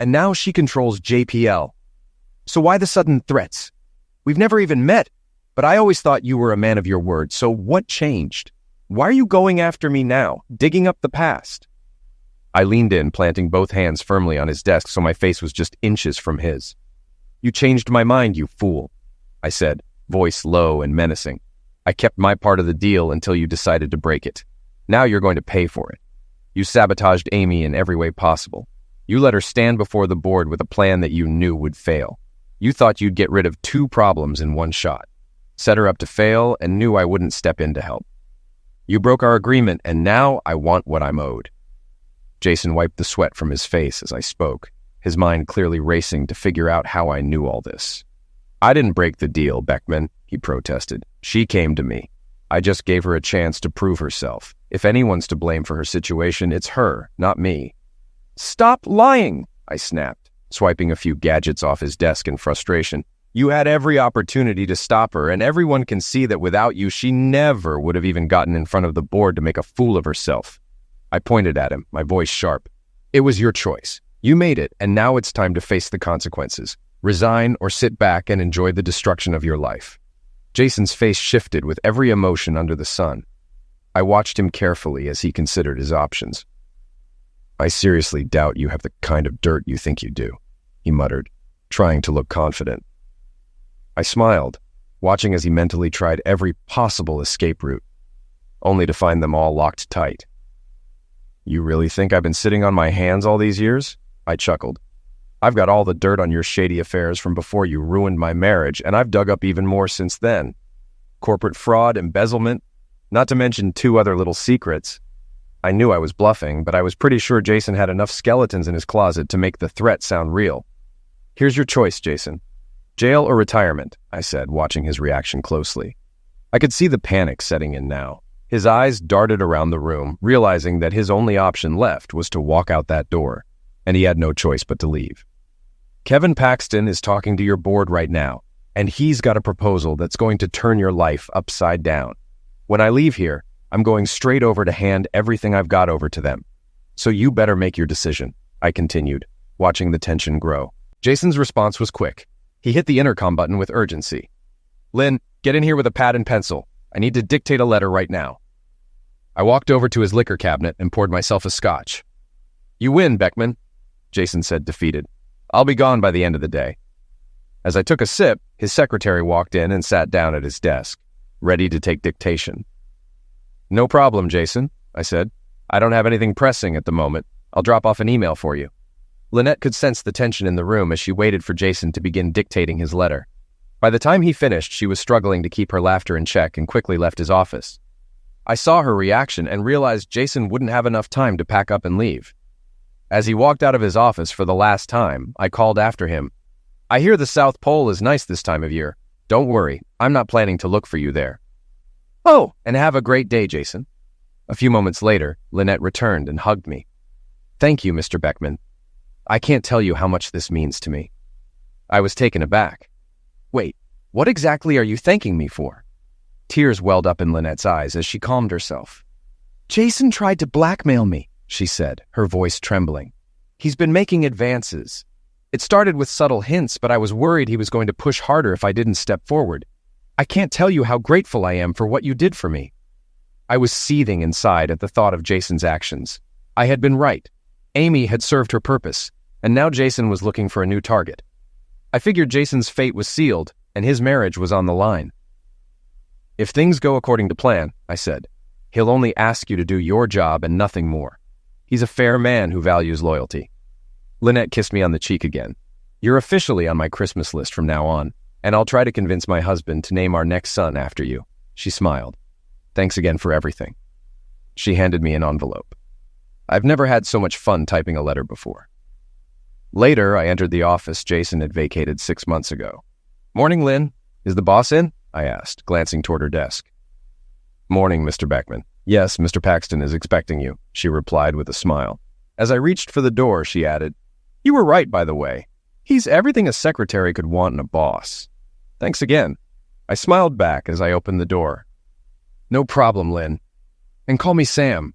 Speaker 1: and now she controls JPL. So why the sudden threats? We've never even met, but I always thought you were a man of your word, so what changed? Why are you going after me now, digging up the past? I leaned in, planting both hands firmly on his desk so my face was just inches from his. You changed my mind, you fool, I said, voice low and menacing. I kept my part of the deal until you decided to break it. Now you're going to pay for it. You sabotaged Amy in every way possible. You let her stand before the board with a plan that you knew would fail. You thought you'd get rid of 2 problems in one shot. Set her up to fail and knew I wouldn't step in to help. You broke our agreement, and now I want what I'm owed. Jason wiped the sweat from his face as I spoke, his mind clearly racing to figure out how I knew all this. I didn't break the deal, Beckman, he protested. She came to me. I just gave her a chance to prove herself. If anyone's to blame for her situation, it's her, not me. Stop lying, I snapped, swiping a few gadgets off his desk in frustration. You had every opportunity to stop her, and everyone can see that without you, she never would have even gotten in front of the board to make a fool of herself. I pointed at him, my voice sharp. It was your choice. You made it, and now it's time to face the consequences. Resign or sit back and enjoy the destruction of your life. Jason's face shifted with every emotion under the sun. I watched him carefully as he considered his options. I seriously doubt you have the kind of dirt you think you do, he muttered, trying to look confident. I smiled, watching as he mentally tried every possible escape route, only to find them all locked tight. You really think I've been sitting on my hands all these years? I chuckled. I've got all the dirt on your shady affairs from before you ruined my marriage, and I've dug up even more since then. Corporate fraud, embezzlement, not to mention 2 other little secrets. I knew I was bluffing, but I was pretty sure Jason had enough skeletons in his closet to make the threat sound real. Here's your choice, Jason. Jail or retirement, I said, watching his reaction closely. I could see the panic setting in now. His eyes darted around the room, realizing that his only option left was to walk out that door, and he had no choice but to leave. Kevin Paxton is talking to your board right now, and he's got a proposal that's going to turn your life upside down. When I leave here, I'm going straight over to hand everything I've got over to them. So you better make your decision, I continued, watching the tension grow. Jason's response was quick. He hit the intercom button with urgency. Lynn, get in here with a pad and pencil. I need to dictate a letter right now. I walked over to his liquor cabinet and poured myself a scotch. You win, Beckman, Jason said, defeated. I'll be gone by the end of the day. As I took a sip, his secretary walked in and sat down at his desk, ready to take dictation. No problem, Jason, I said. I don't have anything pressing at the moment. I'll drop off an email for you. Lynette could sense the tension in the room as she waited for Jason to begin dictating his letter. By the time he finished, she was struggling to keep her laughter in check and quickly left his office. I saw her reaction and realized Jason wouldn't have enough time to pack up and leave. As he walked out of his office for the last time, I called after him. I hear the South Pole is nice this time of year. Don't worry, I'm not planning to look for you there. Oh, and have a great day, Jason. A few moments later, Lynette returned and hugged me. Thank you, Mr. Beckman. I can't tell you how much this means to me. I was taken aback. Wait, what exactly are you thanking me for? Tears welled up in Lynette's eyes as she calmed herself. Jason tried to blackmail me, she said, her voice trembling. He's been making advances. It started with subtle hints, but I was worried he was going to push harder if I didn't step forward. I can't tell you how grateful I am for what you did for me. I was seething inside at the thought of Jason's actions. I had been right. Amy had served her purpose, and now Jason was looking for a new target. I figured Jason's fate was sealed, and his marriage was on the line. If things go according to plan, I said, he'll only ask you to do your job and nothing more. He's a fair man who values loyalty. Lynette kissed me on the cheek again. You're officially on my Christmas list from now on, and I'll try to convince my husband to name our next son after you. She smiled. Thanks again for everything. She handed me an envelope. I've never had so much fun typing a letter before. Later, I entered the office Jason had vacated 6 months ago. Morning, Lynn. Is the boss in? I asked, glancing toward her desk. Morning, Mr. Beckman. Yes, Mr. Paxton is expecting you, she replied with a smile. As I reached for the door, she added, You were right, by the way. He's everything a secretary could want in a boss. Thanks again. I smiled back as I opened the door. No problem, Lynn. And call me Sam.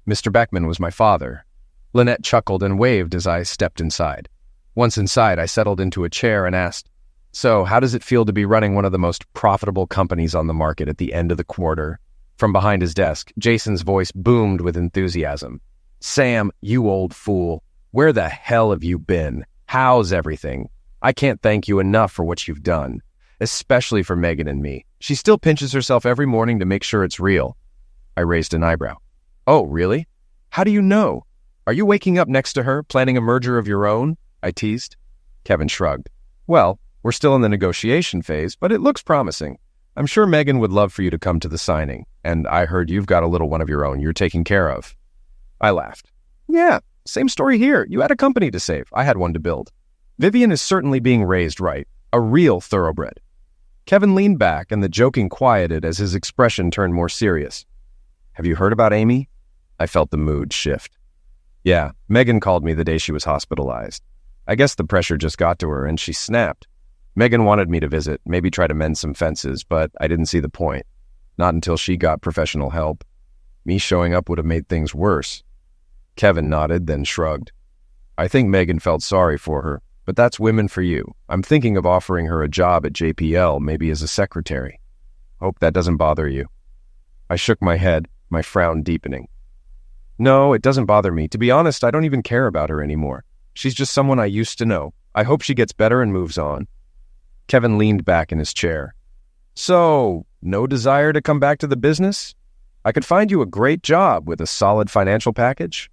Speaker 1: Mr. Beckman was my father. Lynette chuckled and waved as I stepped inside. Once inside, I settled into a chair and asked, So, how does it feel to be running one of the most profitable companies on the market at the end of the quarter? From behind his desk, Jason's voice boomed with enthusiasm. "Sam, you old fool. Where the hell have you been? How's everything? I can't thank you enough for what you've done, especially for Megan and me. She still pinches herself every morning to make sure it's real." I raised an eyebrow. "Oh, really? How do you know? Are you waking up next to her, planning a merger of your own?" I teased. Kevin shrugged. "Well, we're still in the negotiation phase, but it looks promising. I'm sure Megan would love for you to come to the signing, and I heard you've got a little one of your own you're taking care of." I laughed. "Yeah, same story here. You had a company to save. I had one to build. Vivian is certainly being raised right, a real thoroughbred." Kevin leaned back, and the joking quieted as his expression turned more serious. "Have you heard about Amy?" I felt the mood shift. "Yeah, Megan called me the day she was hospitalized. I guess the pressure just got to her, and she snapped. Megan wanted me to visit, maybe try to mend some fences, but I didn't see the point. Not until she got professional help. Me showing up would have made things worse." Kevin nodded, then shrugged. "I think Megan felt sorry for her, but that's women for you. I'm thinking of offering her a job at JPL, maybe as a secretary. Hope that doesn't bother you." I shook my head, my frown deepening. "No, it doesn't bother me. To be honest, I don't even care about her anymore. She's just someone I used to know. I hope she gets better and moves on." Kevin leaned back in his chair. "So, no desire to come back to the business? I could find you a great job with a solid financial package."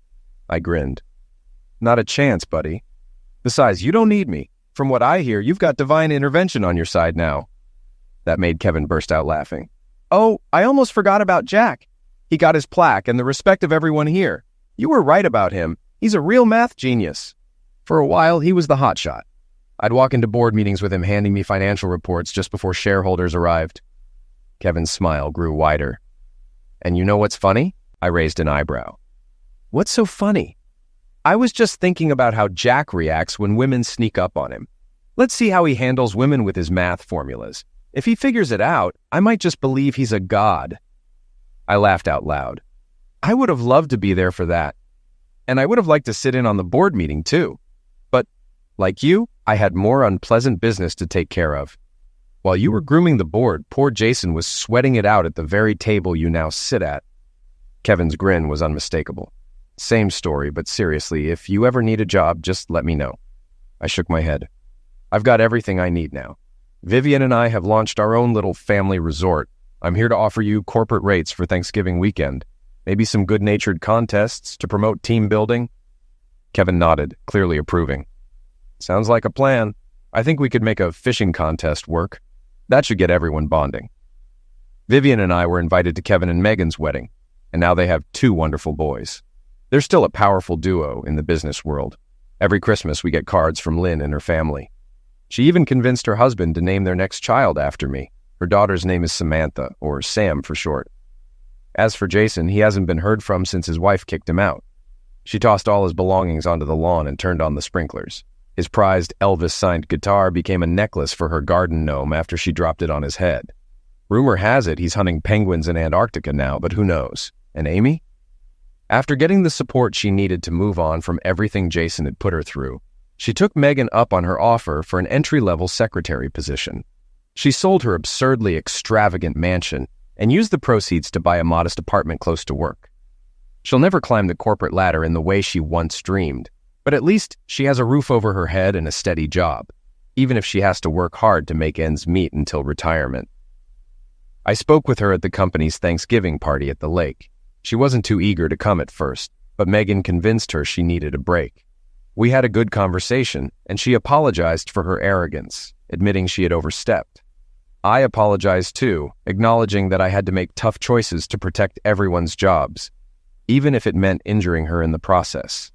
Speaker 1: I grinned. "Not a chance, buddy. Besides, you don't need me. From what I hear, you've got divine intervention on your side now." That made Kevin burst out laughing. "Oh, I almost forgot about Jack. He got his plaque and the respect of everyone here. You were right about him. He's a real math genius." For a while, he was the hotshot. I'd walk into board meetings with him handing me financial reports just before shareholders arrived. Kevin's smile grew wider. "And you know what's funny?" I raised an eyebrow. "What's so funny?" "I was just thinking about how Jack reacts when women sneak up on him. Let's see how he handles women with his math formulas. If he figures it out, I might just believe he's a god." I laughed out loud. I would have loved to be there for that. And I would have liked to sit in on the board meeting too. But, like you, I had more unpleasant business to take care of. While you were grooming the board, poor Jason was sweating it out at the very table you now sit at. Kevin's grin was unmistakable. "Same story, but seriously, if you ever need a job, just let me know." I shook my head. "I've got everything I need now. Vivian and I have launched our own little family resort. I'm here to offer you corporate rates for Thanksgiving weekend. Maybe some good-natured contests to promote team building." Kevin nodded, clearly approving. "Sounds like a plan. I think we could make a fishing contest work. That should get everyone bonding." Vivian and I were invited to Kevin and Megan's wedding, and now they have 2 wonderful boys. They're still a powerful duo in the business world. Every Christmas we get cards from Lynn and her family. She even convinced her husband to name their next child after me. Her daughter's name is Samantha, or Sam for short. As for Jason, he hasn't been heard from since his wife kicked him out. She tossed all his belongings onto the lawn and turned on the sprinklers. His prized Elvis-signed guitar became a necklace for her garden gnome after she dropped it on his head. Rumor has it he's hunting penguins in Antarctica now, but who knows? And Amy? After getting the support she needed to move on from everything Jason had put her through, she took Megan up on her offer for an entry-level secretary position. She sold her absurdly extravagant mansion and used the proceeds to buy a modest apartment close to work. She'll never climb the corporate ladder in the way she once dreamed, but at least she has a roof over her head and a steady job, even if she has to work hard to make ends meet until retirement. I spoke with her at the company's Thanksgiving party at the lake. She wasn't too eager to come at first, but Megan convinced her she needed a break. We had a good conversation, and she apologized for her arrogance, admitting she had overstepped. I apologized too, acknowledging that I had to make tough choices to protect everyone's jobs, even if it meant injuring her in the process.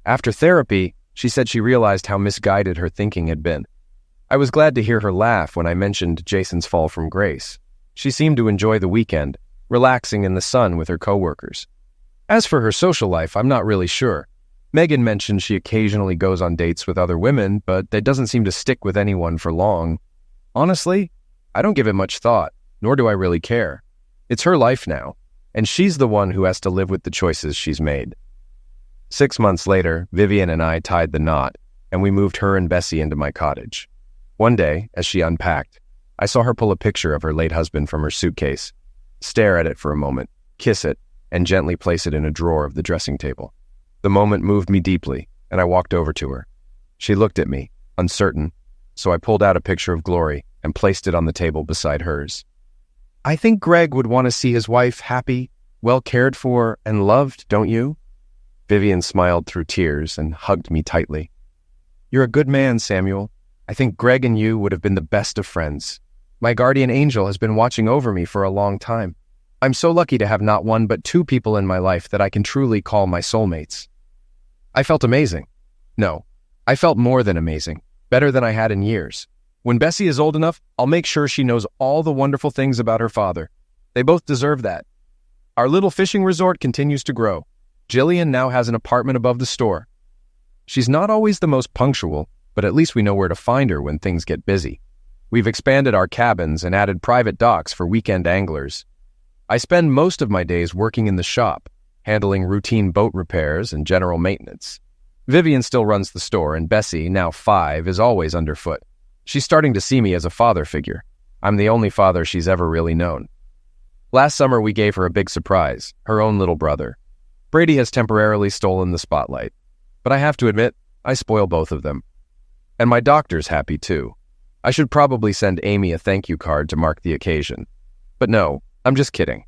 Speaker 1: After therapy, she said she realized how misguided her thinking had been. I was glad to hear her laugh when I mentioned Jason's fall from grace. She seemed to enjoy the weekend, relaxing in the sun with her coworkers. As for her social life, I'm not really sure. Megan mentioned she occasionally goes on dates with other women, but that doesn't seem to stick with anyone for long. Honestly, I don't give it much thought, nor do I really care. It's her life now, and she's the one who has to live with the choices she's made. 6 months later, Vivian and I tied the knot, and we moved her and Bessie into my cottage. One day, as she unpacked, I saw her pull a picture of her late husband from her suitcase. stare at it for a moment, kiss it, and gently place it in a drawer of the dressing table. The moment moved me deeply, and I walked over to her. She looked at me, uncertain, so I pulled out a picture of Glory and placed it on the table beside hers. I think Greg would want to see his wife happy, well cared for, and loved, don't you? Vivian smiled through tears and hugged me tightly. You're a good man, Samuel. I think Greg and you would have been the best of friends. My guardian angel has been watching over me for a long time. I'm so lucky to have not one but two people in my life that I can truly call my soulmates. I felt amazing. No, I felt more than amazing, better than I had in years. When Bessie is old enough, I'll make sure she knows all the wonderful things about her father. They both deserve that. Our little fishing resort continues to grow. Jillian now has an apartment above the store. She's not always the most punctual, but at least we know where to find her when things get busy. We've expanded our cabins and added private docks for weekend anglers. I spend most of my days working in the shop, handling routine boat repairs and general maintenance. Vivian still runs the store, and Bessie, now 5, is always underfoot. She's starting to see me as a father figure. I'm the only father she's ever really known. Last summer, we gave her a big surprise, her own little brother. Brady has temporarily stolen the spotlight. But I have to admit, I spoil both of them. And my doctor's happy too. I should probably send Amy a thank you card to mark the occasion. But no, I'm just kidding.